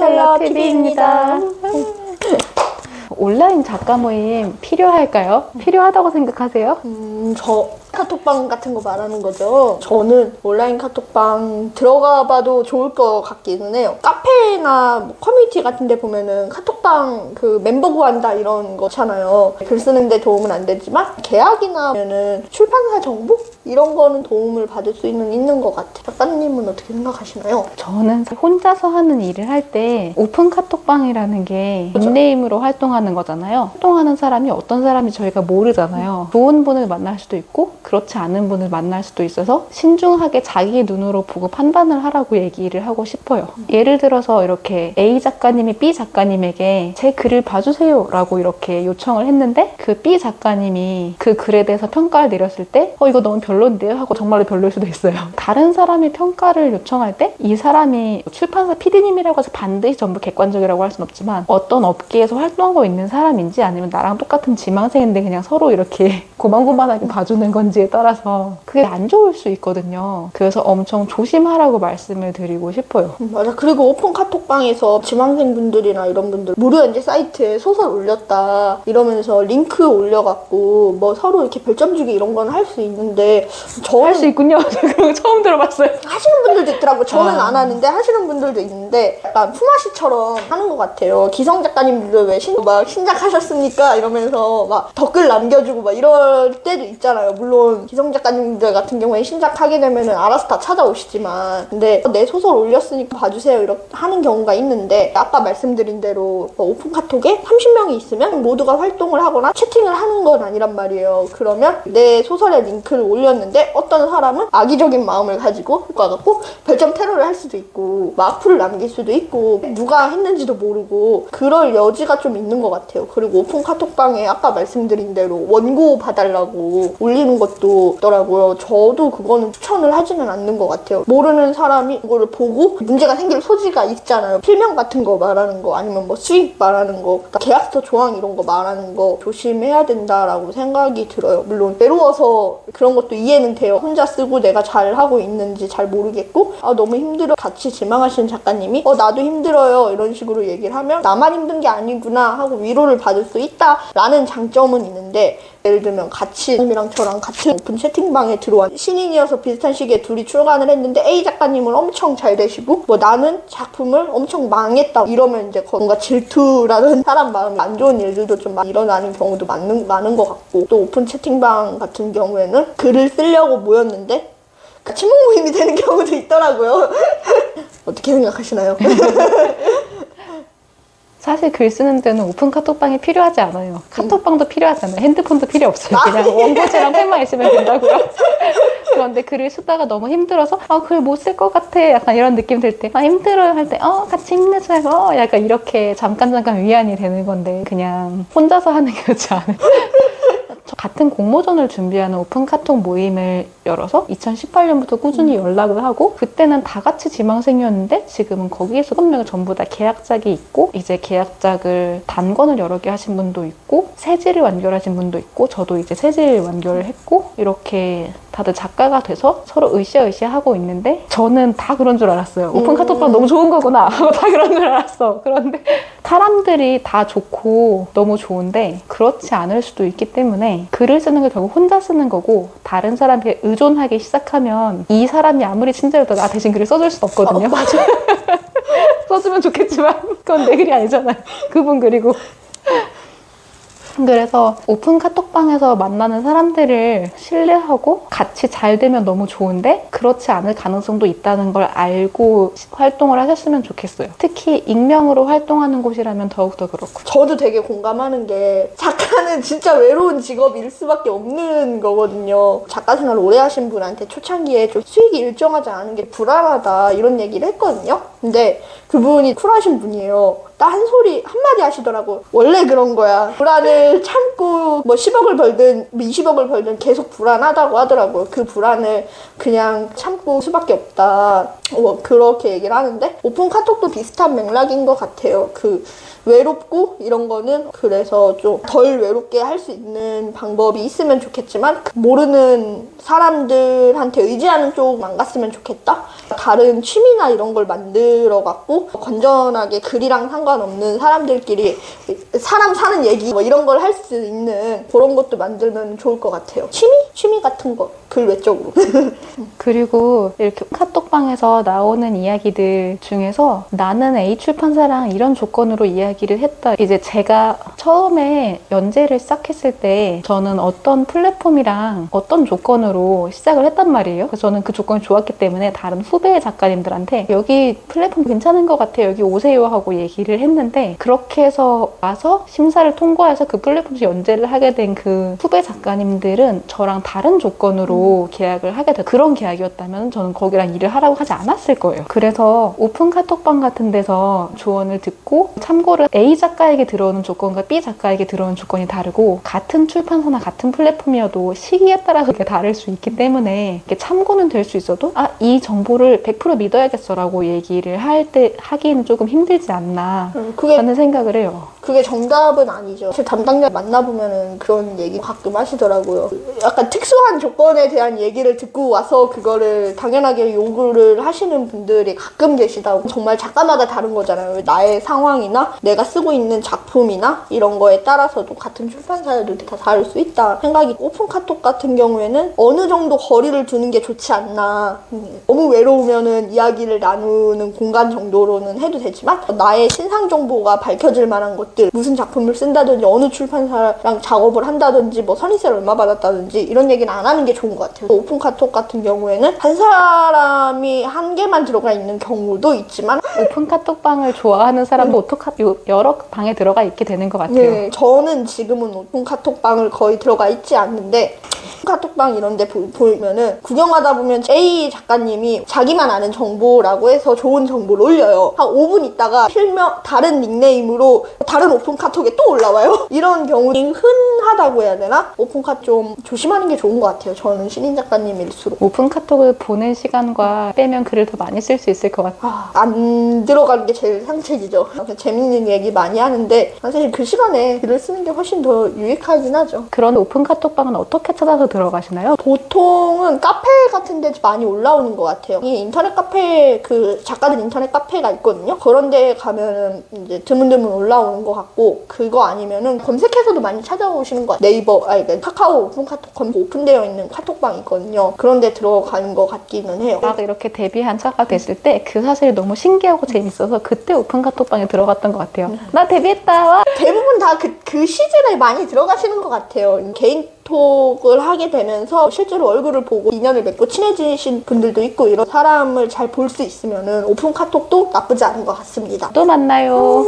헬로 TV입니다. 온라인 작가 모임 필요할까요? 필요하다고 생각하세요? 저 카톡방 같은 거 말하는 거죠. 저는 온라인 카톡방 들어가 봐도 좋을 것 같기는 해요. 카페나 뭐 커뮤니티 같은 데 보면은 카톡방 그 멤버 구한다 이런 거잖아요. 글 쓰는데 도움은 안 되지만 계약이나 하면은 출판사 정보? 이런 거는 도움을 받을 수 있는 것 같아요. 작가님은 어떻게 생각하시나요? 저는 혼자서 하는 일을 할 때 오픈 카톡방이라는 게 닉네임으로 활동하는 거잖아요. 활동하는 사람이 어떤 사람인지 저희가 모르잖아요. 좋은 분을 만날 수도 있고 그렇지 않은 분을 만날 수도 있어서 신중하게 자기 눈으로 보고 판단을 하라고 얘기를 하고 싶어요. 예를 들어서 이렇게 A 작가님이 B 작가님에게 제 글을 봐주세요 라고 이렇게 요청을 했는데 그 B 작가님이 그 글에 대해서 평가를 내렸을 때 이거 너무 별론데요? 하고 정말로 별로일 수도 있어요. 다른 사람이 평가를 요청할 때 이 사람이 출판사 PD님이라고 해서 반드시 전부 객관적이라고 할 순 없지만 어떤 업계에서 활동하고 있는 사람인지 아니면 나랑 똑같은 지망생인데 그냥 서로 이렇게 고만고만하게 봐주는 건지에 따라서 그게 안 좋을 수 있거든요. 그래서 엄청 조심하라고 말씀을 드리고 싶어요. 맞아. 그리고 오픈 카톡방에서 지망생분들이나 이런 분들 무료 연재 사이트에 소설 올렸다 이러면서 링크 올려갖고 뭐 서로 이렇게 별점 주기 이런 건 할 수 있는데 할 수 있군요. 그런 거 처음 들어봤어요. 하시는 분들도 있더라고요. 저는 안 하는데 하시는 분들도 있는데 약간 품앗이처럼 하는 것 같아요. 기성 작가님들도 왜 신작하셨습니까? 이러면서 막 댓글 남겨주고 막 이럴 때도 있잖아요. 물론 기성 작가님들 같은 경우에 신작하게 되면은 알아서 다 찾아오시지만 근데 내 소설 올렸으니까 봐주세요 이렇게 하는 경우가 있는데 아까 말씀드린 대로 오픈 카톡에 30명이 있으면 모두가 활동을 하거나 채팅을 하는 건 아니란 말이에요. 그러면 내 소설에 링크를 올렸는데 어떤 사람은 악의적인 마음을 가지고 와갖고 별점 테러를 할 수도 있고 악플을 남길 수도 있고 누가 했는지도 모르고 그럴 여지가 좀 있는 것 같아요. 그리고 오픈 카톡방에 아까 말씀드린 대로 원고 봐달라고 올리는 것도 있더라고요. 저도 그거는 추천을 하지는 않는 것 같아요. 모르는 사람이 그거를 보고 문제가 생길 소지가 있잖아요. 필명 같은 거 말하는 거 아니면 뭐 수익 말하는 거 계약서 조항 이런 거 말하는 거 조심해야 된다라고 생각이 들어요. 물론 외로워서 그런 것도 이해는 돼요. 혼자 쓰고 내가 잘 하고 있는지 잘 모르겠고 너무 힘들어 같이 지망하시는 작가님이 나도 힘들어요 이런 식으로 얘기를 하면 나만 힘든 게 아니구나 하고 위로를 받을 수 있다라는 장점은 있는데 예를 들면 같이 님이랑 저랑 같은 오픈 채팅방에 들어온 신인이어서 비슷한 시기에 둘이 출간을 했는데 A 작가님은 엄청 잘 되시고 나는 작품을 엄청 망했다 이러면 이제 뭔가 질투라는 사람 마음이 안 좋은 일들도 좀 일어나는 경우도 많은 것 같고 또 오픈 채팅방 같은 경우에는 글을 쓰려고 모였는데 친목 모임이 되는 경우도 있더라고요. 어떻게 생각하시나요? 사실 글 쓰는 데는 오픈 카톡방이 필요하지 않아요. 카톡방도 필요하지 않아요. 핸드폰도 필요 없어요. 그냥 원고지랑 펜만 있으면 된다고요. 그런데 글을 쓰다가 너무 힘들어서 글 못 쓸 것 같아 약간 이런 느낌 들 때 힘들어요 할 때 같이 힘내자고 약간 이렇게 잠깐 위안이 되는 건데 그냥 혼자서 하는 게 좋지 않아요. 같은 공모전을 준비하는 오픈 카톡 모임을 열어서 2018년부터 꾸준히 연락을 하고 그때는 다 같이 지망생이었는데 지금은 거기에서 6명이 전부 다 계약작이 있고 이제 계약작을 단권을 여러 개 하신 분도 있고 세지를 완결하신 분도 있고 저도 이제 세지를 완결을 했고 이렇게 다들 작가가 돼서 서로 으쌰으쌰 하고 있는데 저는 다 그런 줄 알았어요. 오픈 카톡방 너무 좋은 거구나 하고 다 그런 줄 알았어. 그런데 사람들이 다 좋고 너무 좋은데 그렇지 않을 수도 있기 때문에 글을 쓰는 게 결국 혼자 쓰는 거고 다른 사람에게 의존하기 시작하면 이 사람이 아무리 친절해도 나 대신 글을 써줄 수 없거든요. 맞아. 써주면 좋겠지만 그건 내 글이 아니잖아요. 그분 글이고. 그래서 오픈 카톡방에서 만나는 사람들을 신뢰하고 같이 잘 되면 너무 좋은데 그렇지 않을 가능성도 있다는 걸 알고 활동을 하셨으면 좋겠어요. 특히 익명으로 활동하는 곳이라면 더욱더 그렇고. 저도 되게 공감하는 게 작가는 진짜 외로운 직업일 수밖에 없는 거거든요. 작가 생활을 오래 하신 분한테 초창기에 좀 수익이 일정하지 않은 게 불안하다 이런 얘기를 했거든요. 근데 그분이 쿨하신 분이에요. 딱 한 소리 한마디 하시더라고. 원래 그런 거야. 불안을 참고 뭐 10억을 벌든 20억을 벌든 계속 불안하다고 하더라고요. 그 불안을 그냥 참고 수밖에 없다. 그렇게 얘기를 하는데 오픈 카톡도 비슷한 맥락인 것 같아요. 외롭고 이런 거는 그래서 좀 덜 외롭게 할 수 있는 방법이 있으면 좋겠지만 모르는 사람들한테 의지하는 쪽만 갔으면 좋겠다. 다른 취미나 이런 걸 만들 들어갔고 건전하게 글이랑 상관없는 사람들끼리 사람 사는 얘기 뭐 이런 걸 할 수 있는 그런 것도 만들면 좋을 것 같아요. 취미 같은 거 글 외적으로. 그리고 이렇게 카톡방에서 나오는 이야기들 중에서 나는 A 출판사랑 이런 조건으로 이야기를 했다. 이제 제가 처음에 연재를 시작했을 때 저는 어떤 플랫폼이랑 어떤 조건으로 시작을 했단 말이에요. 그래서 저는 그 조건이 좋았기 때문에 다른 후배 작가님들한테 여기 플랫폼 괜찮은 것 같아요. 여기 오세요 하고 얘기를 했는데 그렇게 해서 와서 심사를 통과해서 그 플랫폼에서 연재를 하게 된 그 후배 작가님들은 저랑 다른 조건으로 계약을 하게 돼. 그런 계약이었다면 저는 거기랑 일을 하라고 하지 않았을 거예요. 그래서 오픈 카톡방 같은 데서 조언을 듣고 참고를 A 작가에게 들어오는 조건과 B 작가에게 들어오는 조건이 다르고 같은 출판사나 같은 플랫폼이어도 시기에 따라서 이게 다를 수 있기 때문에 이게 참고는 될 수 있어도 이 정보를 100% 믿어야겠어라고 얘기를 할 때 하기는 조금 힘들지 않나 라는 생각을 해요. 그게 정답은 아니죠. 사실 담당자 만나보면은 그런 얘기 가끔 하시더라고요. 약간 특수한 조건에 대한 얘기를 듣고 와서 그거를 당연하게 요구를 하시는 분들이 가끔 계시다고. 정말 작가마다 다른 거잖아요. 나의 상황이나 내가 쓰고 있는 작품이나 이런 거에 따라서도 같은 출판사여도 다 다를 수 있다 생각이. 오픈 카톡 같은 경우에는 어느 정도 거리를 두는 게 좋지 않나. 너무 외로우면은 이야기를 나누는 공간 정도로는 해도 되지만 나의 신상 정보가 밝혀질 만한 것들, 무슨 작품을 쓴다든지 어느 출판사랑 작업을 한다든지 뭐 선입세를 얼마 받았다든지 이런 얘기는 안 하는 게 좋은 것 같아요. 오픈 카톡 같은 경우에는 한 사람이 한 개만 들어가 있는 경우도 있지만 오픈 카톡방을 좋아하는 사람도 여러 방에 들어가 있게 되는 것 같아요. 네, 저는 지금은 오픈 카톡방을 거의 들어가 있지 않는데 카톡방 이런 데 보면은 구경하다 보면 A 작가님이 자기만 아는 정보라고 해서 좋은 정보를 올려요. 한 5분 있다가 필명 다른 닉네임으로 다른 오픈 카톡에 또 올라와요. 이런 경우는 흔하다고 해야 되나? 오픈 카톡 좀 조심하는 게 좋은 것 같아요. 저는 신인 작가님일수록. 오픈 카톡을 보는 시간과 빼면 글을 더 많이 쓸 수 있을 것 같아요. 안 들어가는 게 제일 상책이죠. 재밌는 얘기 많이 하는데 사실 그 시간에 글을 쓰는 게 훨씬 더 유익하긴 하죠. 그런 오픈 카톡방은 어떻게 찾아서 들어가시나요? 보통은 카페 같은 데 많이 올라오는 것 같아요. 이 인터넷 카페, 그 작가들 인터넷 카페가 있거든요. 그런 데 가면은 이제 드문드문 올라오는 것 같고, 그거 아니면은 검색해서도 많이 찾아오시는 것 같아요. 네이버, 카카오 오픈 카톡 오픈되어 있는 카톡방 있거든요. 그런 데 들어가는 것 같기는 해요. 막 이렇게 데뷔한 차가 됐을 때 그 사실이 너무 신기하고 재밌어서 그때 오픈 카톡방에 들어갔던 것 같아요. 나 데뷔했다. 와. 대부분 다 그 시즌에 많이 들어가시는 것 같아요. 개인 톡을 하게 되면서 실제로 얼굴을 보고 인연을 맺고 친해지신 분들도 있고, 이런 사람을 잘 볼 수 있으면은 오픈 카톡도 나쁘지 않은 것 같습니다. 또 만나요.